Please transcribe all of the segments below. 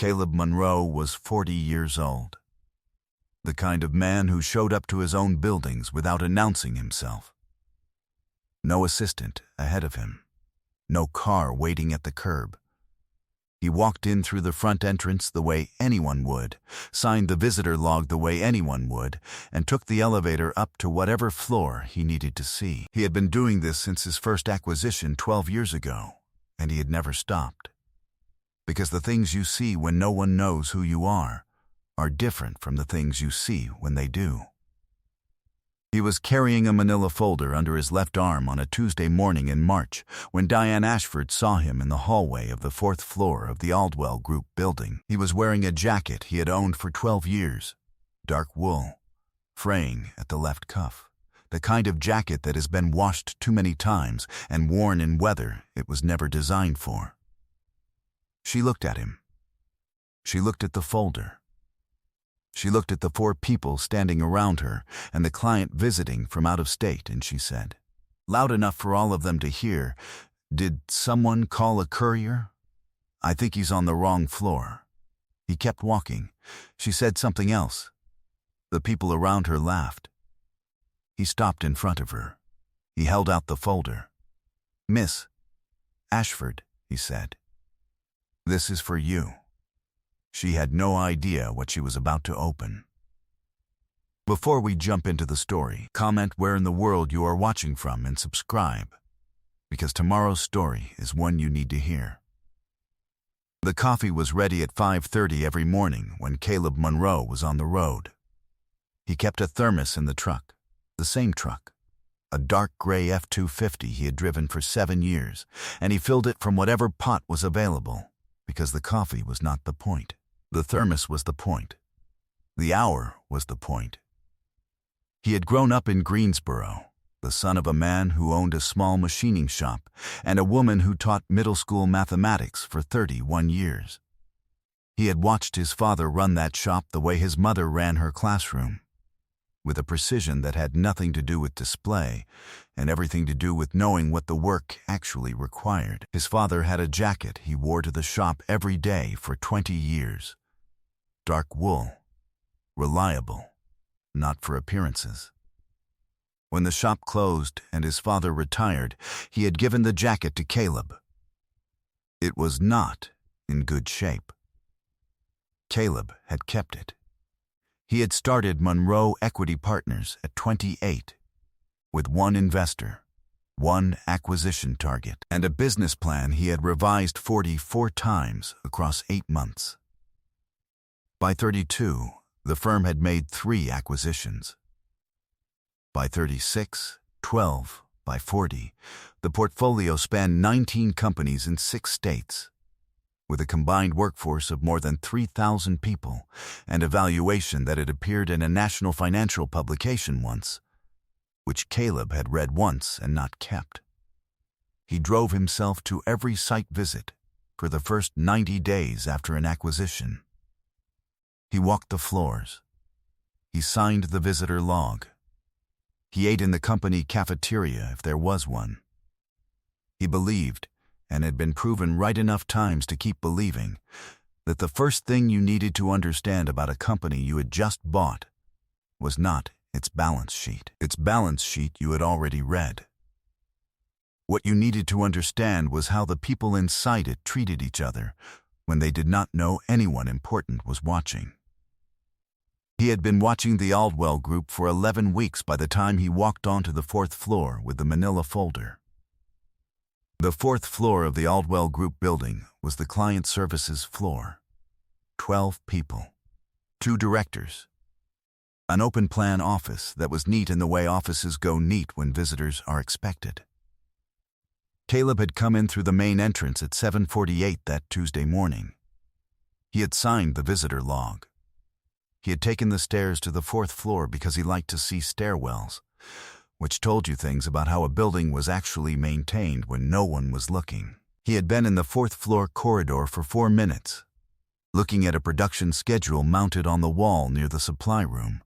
Caleb Monroe was 40 years old. The kind of man who showed up to his own buildings without announcing himself. No assistant ahead of him. No car waiting at the curb. He walked in through the front entrance the way anyone would, signed the visitor log the way anyone would, and took the elevator up to whatever floor he needed to see. He had been doing this since his first acquisition 12 years ago, and he had never stopped. Because the things you see when no one knows who you are different from the things you see when they do. He was carrying a manila folder under his left arm on a Tuesday morning in March when Diane Ashford saw him in the hallway of the 4th floor of the Aldwell Group building. He was wearing a jacket he had owned for 12 years, dark wool, fraying at the left cuff, the kind of jacket that has been washed too many times and worn in weather it was never designed for. She looked at him. She looked at the folder. She looked at the 4 people standing around her and the client visiting from out of state, and she said, loud enough for all of them to hear, "Did someone call a courier? I think he's on the wrong floor." He kept walking. She said something else. The people around her laughed. He stopped in front of her. He held out the folder. "Miss Ashford," he said, "this is for you." She had no idea what she was about to open. Before we jump into the story, comment where in the world you are watching from and subscribe, because tomorrow's story is one you need to hear. The coffee was ready at 5:30 every morning when Caleb Monroe was on the road. He kept a thermos in the truck, the same truck, a dark gray F-250 he had driven for 7 years, and he filled it from whatever pot was available, because the coffee was not the point. The thermos was the point. The hour was the point. He had grown up in Greensboro, the son of a man who owned a small machining shop and a woman who taught middle school mathematics for 31 years. He had watched his father run that shop the way his mother ran her classroom, with a precision that had nothing to do with display and everything to do with knowing what the work actually required. His father had a jacket he wore to the shop every day for 20 years. Dark wool, reliable, not for appearances. When the shop closed and his father retired, he had given the jacket to Caleb. It was not in good shape. Caleb had kept it. He had started Monroe Equity Partners at 28, with one investor, one acquisition target, and a business plan he had revised 44 times across 8 months. By 32, the firm had made 3 acquisitions. By 36, 12. By 40, the portfolio spanned 19 companies in 6 states, with a combined workforce of more than 3,000 people and a valuation that had appeared in a national financial publication once, which Caleb had read once and not kept. He drove himself to every site visit for the first 90 days after an acquisition. He walked the floors. He signed the visitor log. He ate in the company cafeteria if there was one. He believed, and had been proven right enough times to keep believing, that the first thing you needed to understand about a company you had just bought was not its balance sheet. Its balance sheet you had already read. What you needed to understand was how the people inside it treated each other when they did not know anyone important was watching. He had been watching the Aldwell Group for 11 weeks by the time he walked onto the 4th floor with the manila folder. The 4th floor of the Aldwell Group building was the client services floor. 12 people, 2 directors, an open plan office that was neat in the way offices go neat when visitors are expected. Caleb had come in through the main entrance at 7:48 that Tuesday morning. He had signed the visitor log. He had taken the stairs to the 4th floor because he liked to see stairwells, which told you things about how a building was actually maintained when no one was looking. He had been in the 4th floor corridor for 4 minutes, looking at a production schedule mounted on the wall near the supply room,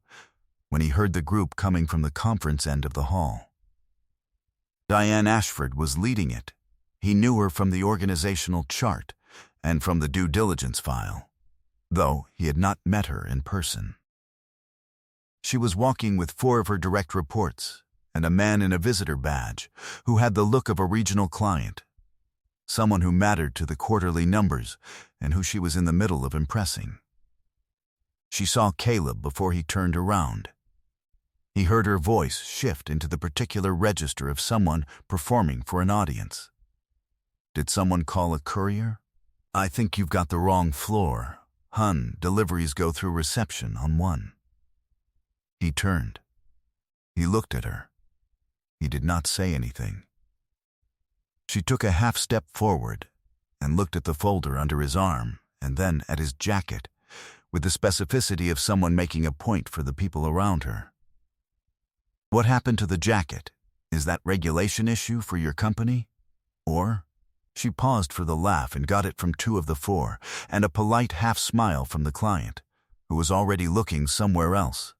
when he heard the group coming from the conference end of the hall. Diane Ashford was leading it. He knew her from the organizational chart and from the due diligence file. though he had not met her in person. She was walking with 4 of her direct reports and a man in a visitor badge who had the look of a regional client, someone who mattered to the quarterly numbers and who she was in the middle of impressing. She saw Caleb before he turned around. He heard her voice shift into the particular register of someone performing for an audience. Did someone call a courier? I think you've got the wrong floor. Hun, deliveries go through reception on 1. He turned. He looked at her. He did not say anything. She took a half step forward and looked at the folder under his arm and then at his jacket with the specificity of someone making a point for the people around her. What happened to the jacket? Is that regulation issue for your company? Or? She paused for the laugh and got it from 2 of the 4 and a polite half smile from the client, who was already looking somewhere else.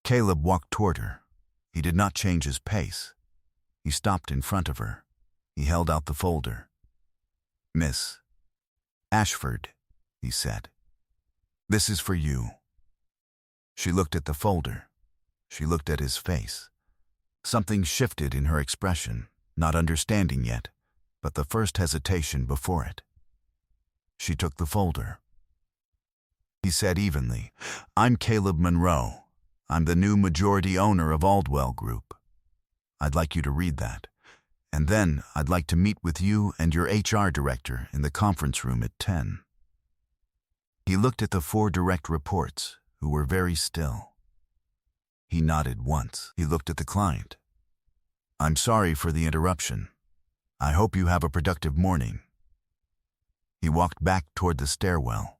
Caleb walked toward her. He did not change his pace. He stopped in front of her. He held out the folder. Miss Ashford, he said. This is for you. She looked at the folder. She looked at his face. Something shifted in her expression, not understanding yet, but the first hesitation before it. She took the folder. He said evenly, I'm Caleb Monroe. I'm the new majority owner of Aldwell Group. I'd like you to read that. And then I'd like to meet with you and your HR director in the conference room at 10. He looked at the 4 direct reports, who were very still. He nodded once. He looked at the client. I'm sorry for the interruption. I hope you have a productive morning. He walked back toward the stairwell.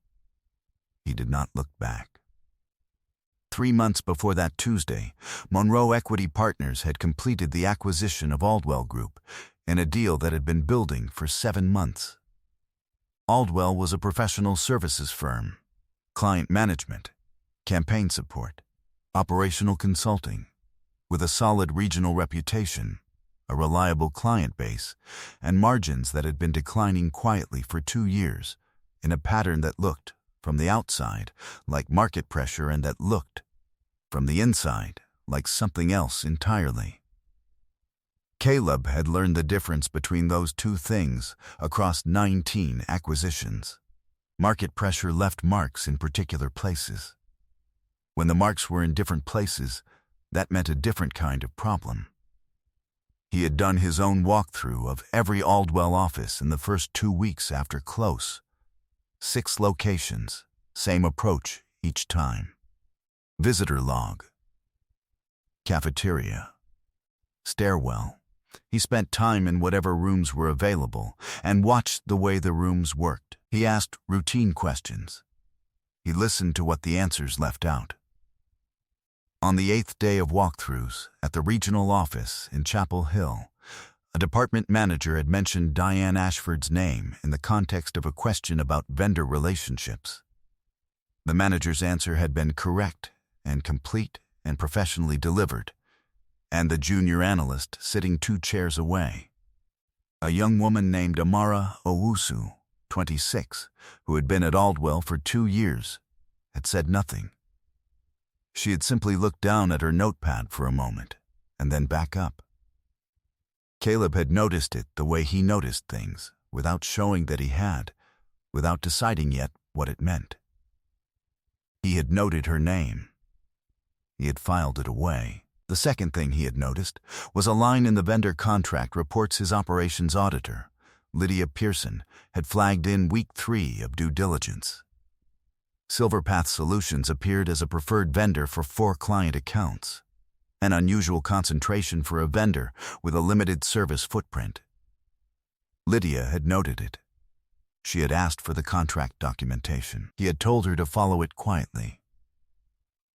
He did not look back. 3 months before that Tuesday, Monroe Equity Partners had completed the acquisition of Aldwell Group in a deal that had been building for 7 months. Aldwell was a professional services firm, client management, campaign support, operational consulting, with a solid regional reputation, a reliable client base, and margins that had been declining quietly for 2 years in a pattern that looked, from the outside, like market pressure and that looked, from the inside, like something else entirely. Caleb had learned the difference between those 2 things across 19 acquisitions. Market pressure left marks in particular places. When the marks were in different places, that meant a different kind of problem. He had done his own walkthrough of every Aldwell office in the first 2 weeks after close. 6 locations, same approach each time. Visitor log. Cafeteria. Stairwell. He spent time in whatever rooms were available and watched the way the rooms worked. He asked routine questions. He listened to what the answers left out. On the 8th day of walkthroughs at the regional office in Chapel Hill, a department manager had mentioned Diane Ashford's name in the context of a question about vendor relationships. The manager's answer had been correct and complete and professionally delivered, and the junior analyst sitting 2 chairs away. A young woman named Amara Owusu, 26, who had been at Aldwell for 2 years, had said nothing. She had simply looked down at her notepad for a moment and then back up. Caleb had noticed it the way he noticed things, without showing that he had, without deciding yet what it meant. He had noted her name. He had filed it away. The second thing he had noticed was a line in the vendor contract reports his operations auditor, Lydia Pearson, had flagged in week 3 of due diligence. Silverpath Solutions appeared as a preferred vendor for 4 client accounts, an unusual concentration for a vendor with a limited service footprint. Lydia had noted it. She had asked for the contract documentation. He had told her to follow it quietly.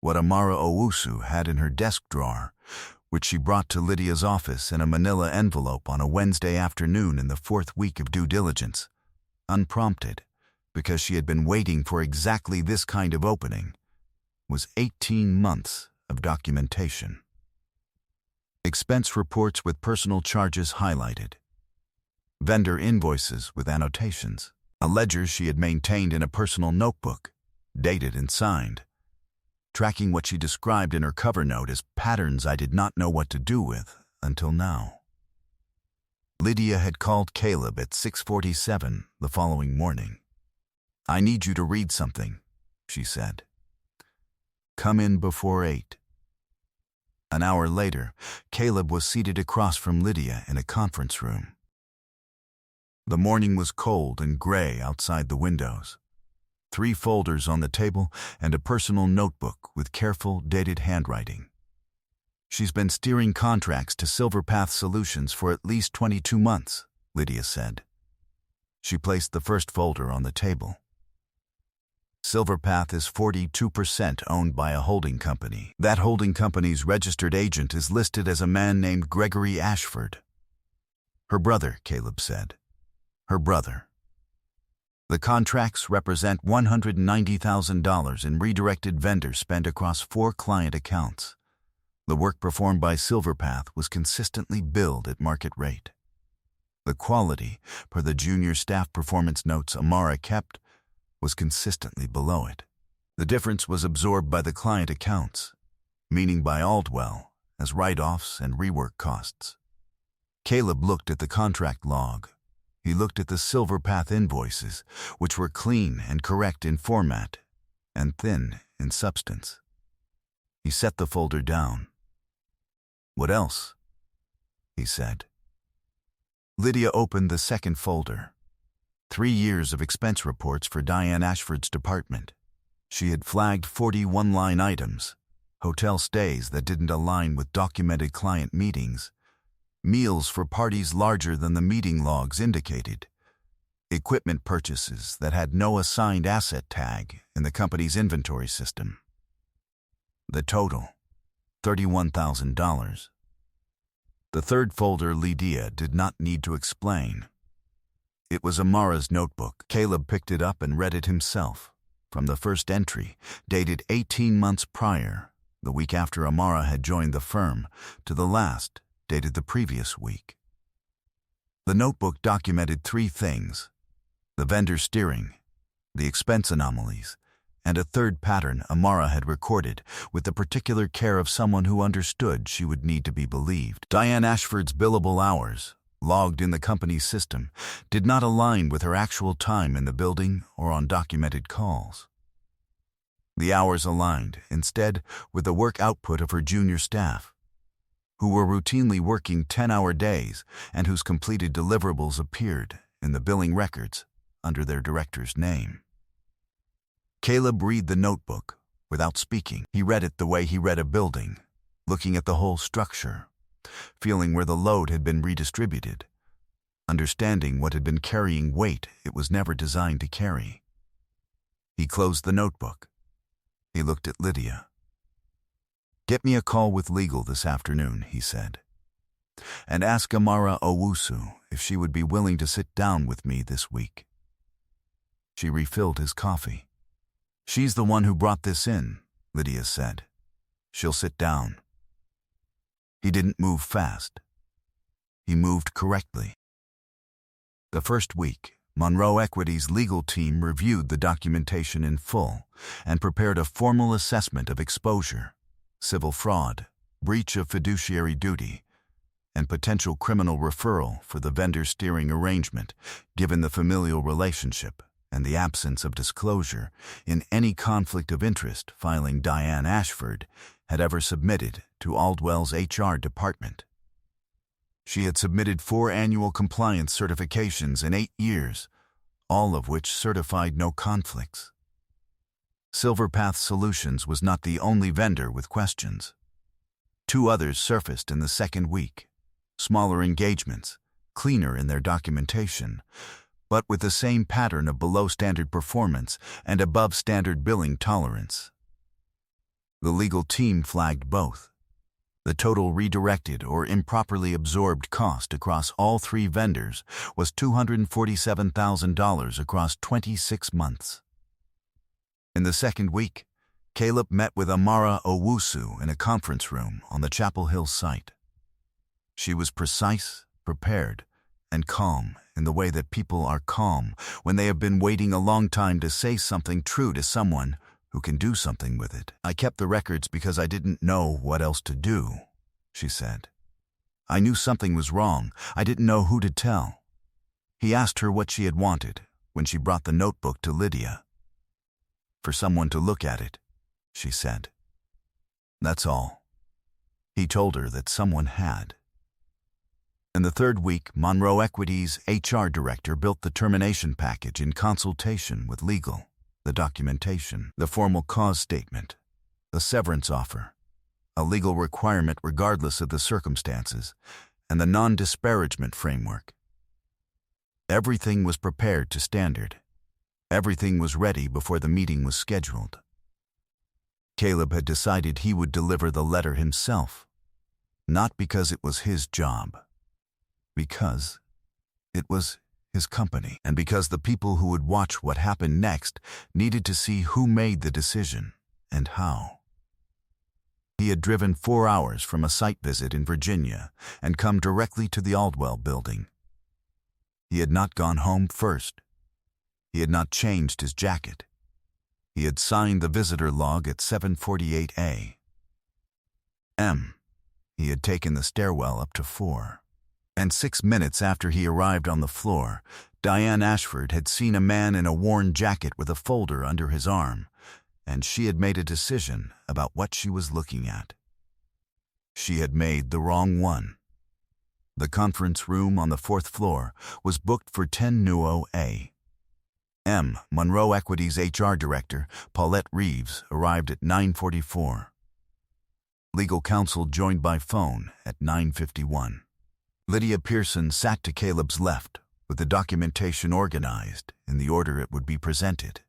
What Amara Owusu had in her desk drawer, which she brought to Lydia's office in a manila envelope on a Wednesday afternoon in the 4th week of due diligence, unprompted, because she had been waiting for exactly this kind of opening, was 18 months of documentation. Expense reports with personal charges highlighted. Vendor invoices with annotations. a ledger she had maintained in a personal notebook, dated and signed, tracking what she described in her cover note as patterns I did not know what to do with until now. Lydia had called Caleb at 6:47 the following morning. "I need you to read something," she said. "Come in before 8. An hour later, Caleb was seated across from Lydia in a conference room. The morning was cold and gray outside the windows. 3 folders on the table and a personal notebook with careful, dated handwriting. "She's been steering contracts to Silverpath Solutions for at least 22 months, Lydia said. She placed the first folder on the table. Silverpath is 42% owned by a holding company. That holding company's registered agent is listed as a man named Gregory Ashford." "Her brother," Caleb said. "Her brother." The contracts represent $190,000 in redirected vendors spent across 4 client accounts. The work performed by Silverpath was consistently billed at market rate. The quality, per the junior staff performance notes Amara kept, was consistently below it. The difference was absorbed by the client accounts, meaning by Aldwell, as write-offs and rework costs. Caleb looked at the contract log. He looked at the Silverpath invoices, which were clean and correct in format and thin in substance. He set the folder down. "What else?" he said. Lydia opened the second folder. 3 years of expense reports for Diane Ashford's department. She had flagged 41 line items, hotel stays that didn't align with documented client meetings, meals for parties larger than the meeting logs indicated, equipment purchases that had no assigned asset tag in the company's inventory system. The total, $31,000. The third folder Lydia did not need to explain. It was Amara's notebook. Caleb picked it up and read it himself, from the first entry, dated 18 months prior, the week after Amara had joined the firm, to the last, dated the previous week. The notebook documented 3 things: the vendor steering, the expense anomalies, and a third pattern Amara had recorded with the particular care of someone who understood she would need to be believed. Diane Ashford's billable hours, logged in the company's system, did not align with her actual time in the building or on documented calls. The hours aligned, instead, with the work output of her junior staff, who were routinely working 10-hour days and whose completed deliverables appeared in the billing records under their director's name. Caleb read the notebook without speaking. He read it the way he read a building, looking at the whole structure, feeling where the load had been redistributed, understanding what had been carrying weight it was never designed to carry. He closed the notebook. He looked at Lydia. "Get me a call with legal this afternoon," he said, "and ask Amara Owusu if she would be willing to sit down with me this week." She refilled his coffee. "She's the one who brought this in," Lydia said. "She'll sit down." He didn't move fast. He moved correctly. The first week, Monroe Equity's legal team reviewed the documentation in full and prepared a formal assessment of exposure, civil fraud, breach of fiduciary duty, and potential criminal referral for the vendor steering arrangement, given the familial relationship and the absence of disclosure in any conflict of interest filing Diane Ashford had ever submitted to Aldwell's HR department. She had submitted 4 annual compliance certifications in 8 years, all of which certified no conflicts. Silverpath Solutions was not the only vendor with questions. 2 others surfaced in the second week, smaller engagements, cleaner in their documentation, but with the same pattern of below-standard performance and above-standard billing tolerance. The legal team flagged both. The total redirected or improperly absorbed cost across all 3 vendors was $247,000 across 26 months. In the second week, Caleb met with Amara Owusu in a conference room on the Chapel Hill site. She was precise, prepared, and calm in the way that people are calm when they have been waiting a long time to say something true to someone who can do something with it. I kept the records because I didn't know what else to do, she said. I knew something was wrong. I didn't know who to tell. He asked her what she had wanted when she brought the notebook to Lydia. For someone to look at it, she said. That's all. He told her that someone had. In the third week, Monroe Equity's HR director built the termination package in consultation with legal, the documentation, the formal cause statement, the severance offer, a legal requirement regardless of the circumstances, and the non-disparagement framework. Everything was prepared to standard. Everything was ready before the meeting was scheduled. Caleb had decided he would deliver the letter himself, not because it was his job, because it was his company, and because the people who would watch what happened next needed to see who made the decision and how. He had driven 4 hours from a site visit in Virginia and come directly to the Aldwell building. He had not gone home first. He had not changed his jacket. He had signed the visitor log at 7:48 a.m. He had taken the stairwell up to 4. And 6 minutes after he arrived on the floor, Diane Ashford had seen a man in a worn jacket with a folder under his arm, and she had made a decision about what she was looking at. She had made the wrong one. The conference room on the 4th floor was booked for 10:00 a.m. Monroe Equity's HR director, Paulette Reeves, arrived at 9:44. Legal counsel joined by phone at 9:51. Lydia Pearson sat to Caleb's left, with the documentation organized in the order it would be presented.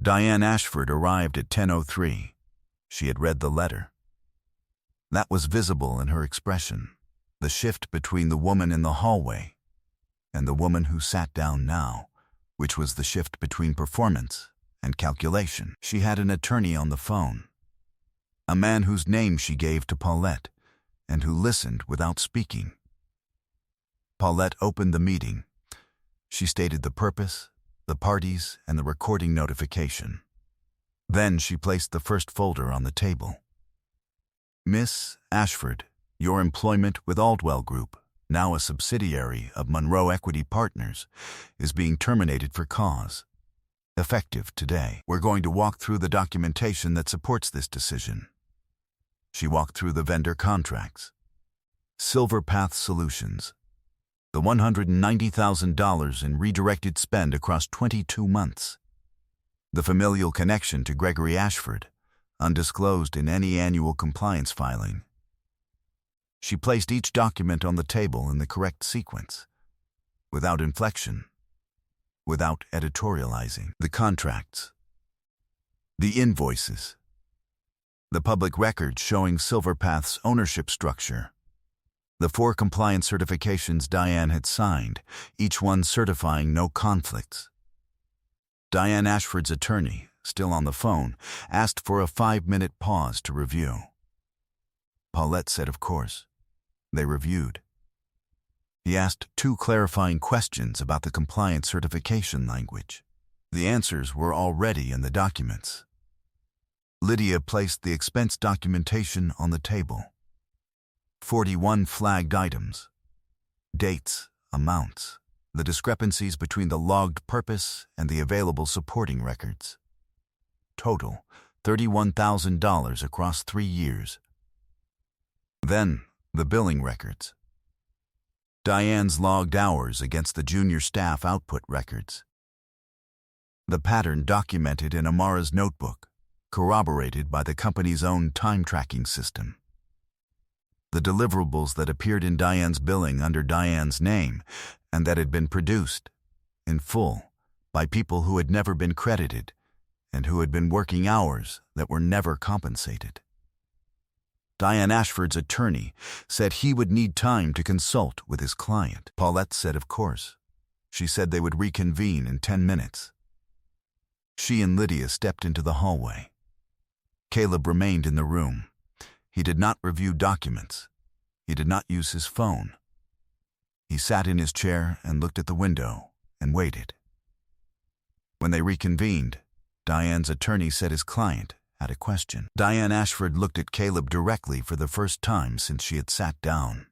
Diane Ashford arrived at 10:03. She had read the letter. That was visible in her expression, the shift between the woman in the hallway and the woman who sat down now, which was the shift between performance and calculation. She had an attorney on the phone, a man whose name she gave to Paulette, and who listened without speaking. Paulette opened the meeting. She stated the purpose, the parties, and the recording notification. Then she placed the first folder on the table. Miss Ashford, your employment with Aldwell Group, now a subsidiary of Monroe Equity Partners, is being terminated for cause. Effective today. We're going to walk through the documentation that supports this decision. She walked through the vendor contracts. Silver Path Solutions. The $190,000 in redirected spend across 22 months. The familial connection to Gregory Ashford, undisclosed in any annual compliance filing. She placed each document on the table in the correct sequence, without inflection, without editorializing. The contracts. The invoices. The public record showing Silverpath's ownership structure. The 4 compliance certifications Diane had signed, each one certifying no conflicts. Diane Ashford's attorney, still on the phone, asked for a 5-minute pause to review. Paulette said of course. They reviewed. He asked 2 clarifying questions about the compliance certification language. The answers were already in the documents. Lydia placed the expense documentation on the table. 41 flagged items. Dates, amounts, the discrepancies between the logged purpose and the available supporting records. Total, $31,000 across 3 years. Then, the billing records. Diane's logged hours against the junior staff output records. The pattern documented in Amara's notebook, corroborated by the company's own time-tracking system. The deliverables that appeared in Diane's billing under Diane's name and that had been produced, in full, by people who had never been credited and who had been working hours that were never compensated. Diane Ashford's attorney said he would need time to consult with his client. Paulette said of course. She said they would reconvene in 10 minutes. She and Lydia stepped into the hallway. Caleb remained in the room. He did not review documents. He did not use his phone. He sat in his chair and looked at the window and waited. When they reconvened, Diane's attorney said his client had a question. Diane Ashford looked at Caleb directly for the first time since she had sat down.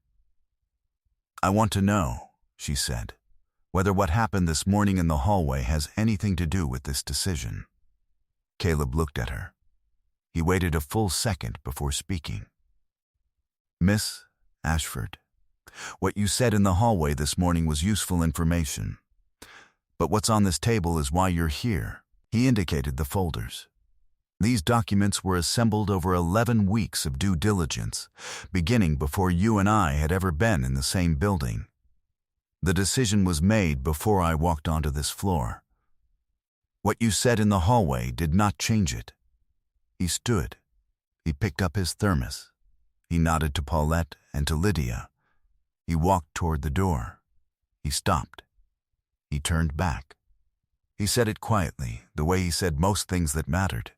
"I want to know," she said, "whether what happened this morning in the hallway has anything to do with this decision." Caleb looked at her. He waited a full second before speaking. "Miss Ashford, what you said in the hallway this morning was useful information. But what's on this table is why you're here." He indicated the folders. "These documents were assembled over 11 weeks of due diligence, beginning before you and I had ever been in the same building. The decision was made before I walked onto this floor. What you said in the hallway did not change it." He stood. He picked up his thermos. He nodded to Paulette and to Lydia. He walked toward the door. He stopped. He turned back. He said it quietly, the way he said most things that mattered.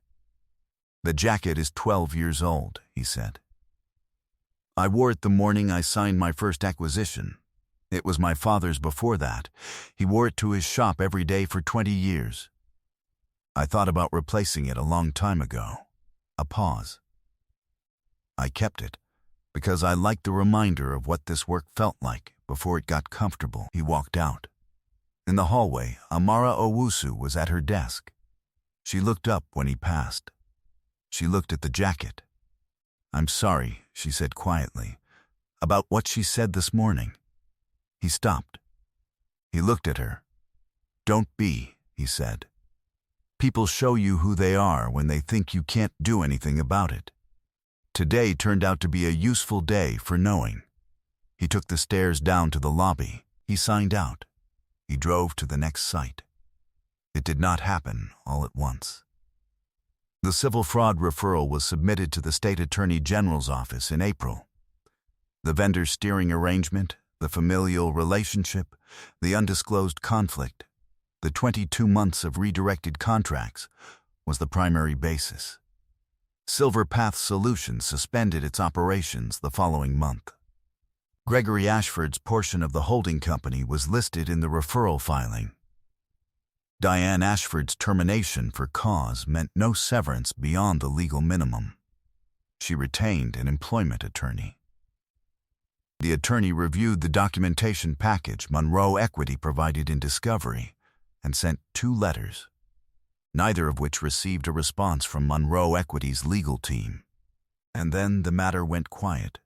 "The jacket is 12 years old," he said. "I wore it the morning I signed my first acquisition. It was my father's before that. He wore it to his shop every day for 20 years. I thought about replacing it a long time ago." A pause. "I kept it because I liked the reminder of what this work felt like before it got comfortable." He walked out. In the hallway, Amara Owusu was at her desk. She looked up when he passed. She looked at the jacket. "I'm sorry," she said quietly, "about what she said this morning." He stopped. He looked at her. "Don't be," he said. "People show you who they are when they think you can't do anything about it. Today turned out to be a useful day for knowing." He took the stairs down to the lobby. He signed out. He drove to the next site. It did not happen all at once. The civil fraud referral was submitted to the State Attorney General's office in April. The vendor steering arrangement, the familial relationship, the undisclosed conflict, the 22 months of redirected contracts was the primary basis. Silver Path Solutions suspended its operations the following month. Gregory Ashford's portion of the holding company was listed in the referral filing. Diane Ashford's termination for cause meant no severance beyond the legal minimum. She retained an employment attorney. The attorney reviewed the documentation package Monroe Equity provided in discovery and sent 2 letters, neither of which received a response from Monroe Equity's legal team. And then the matter went quiet.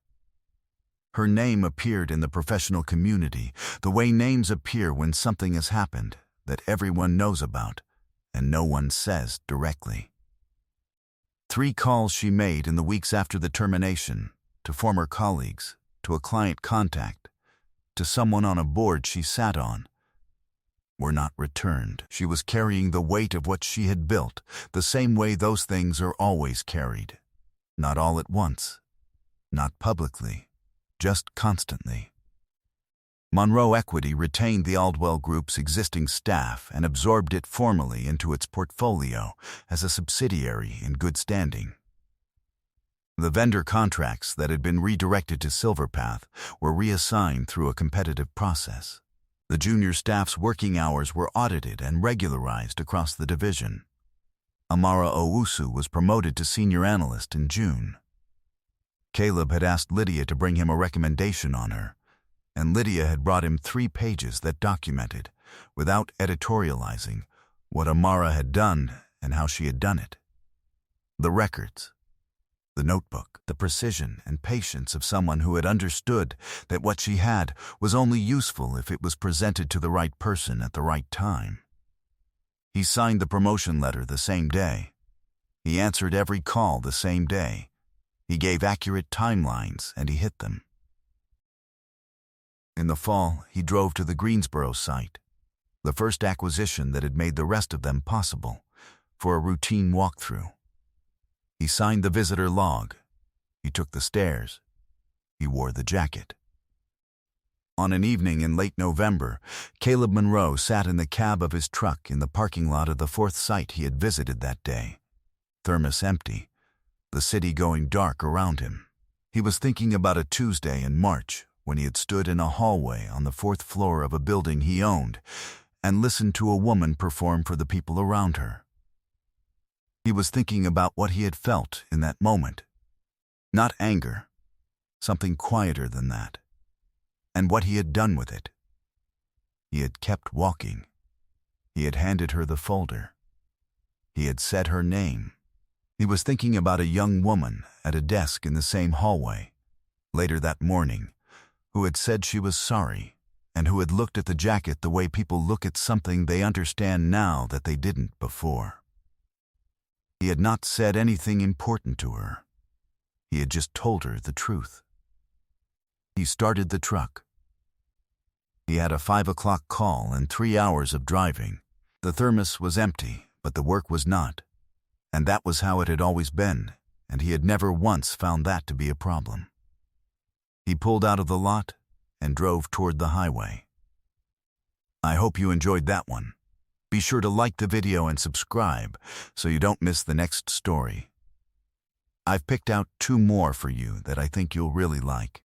Her name appeared in the professional community, the way names appear when something has happened that everyone knows about and no one says directly. 3 calls she made in the weeks after the termination, to former colleagues, to a client contact, to someone on a board she sat on, were not returned. She was carrying the weight of what she had built, the same way those things are always carried. Not all at once, not publicly, just constantly. Monroe Equity retained the Aldwell Group's existing staff and absorbed it formally into its portfolio as a subsidiary in good standing. The vendor contracts that had been redirected to Silverpath were reassigned through a competitive process. The junior staff's working hours were audited and regularized across the division. Amara Owusu was promoted to senior analyst in June. Caleb had asked Lydia to bring him a recommendation on her, and Lydia had brought him 3 pages that documented, without editorializing, what Amara had done and how she had done it. The records, the notebook, the precision and patience of someone who had understood that what she had was only useful if it was presented to the right person at the right time. He signed the promotion letter the same day. He answered every call the same day. He gave accurate timelines and he hit them. In the fall, he drove to the Greensboro site, the first acquisition that had made the rest of them possible, for a routine walkthrough. He signed the visitor log. He took the stairs. He wore the jacket. On an evening in late November, Caleb Monroe sat in the cab of his truck in the parking lot of the 4th site he had visited that day. Thermos empty, the city going dark around him. He was thinking about a Tuesday in March when he had stood in a hallway on the fourth floor of a building he owned and listened to a woman perform for the people around her. He was thinking about what he had felt in that moment. Not anger, something quieter than that, and what he had done with it. He had kept walking. He had handed her the folder. He had said her name. He was thinking about a young woman at a desk in the same hallway, later that morning, who had said she was sorry and who had looked at the jacket the way people look at something they understand now that they didn't before. He had not said anything important to her. He had just told her the truth. He started the truck. He had a 5 o'clock call and 3 hours of driving. The thermos was empty, but the work was not. And that was how it had always been, and he had never once found that to be a problem. He pulled out of the lot and drove toward the highway. I hope you enjoyed that one. Be sure to like the video and subscribe so you don't miss the next story. I've picked out 2 more for you that I think you'll really like.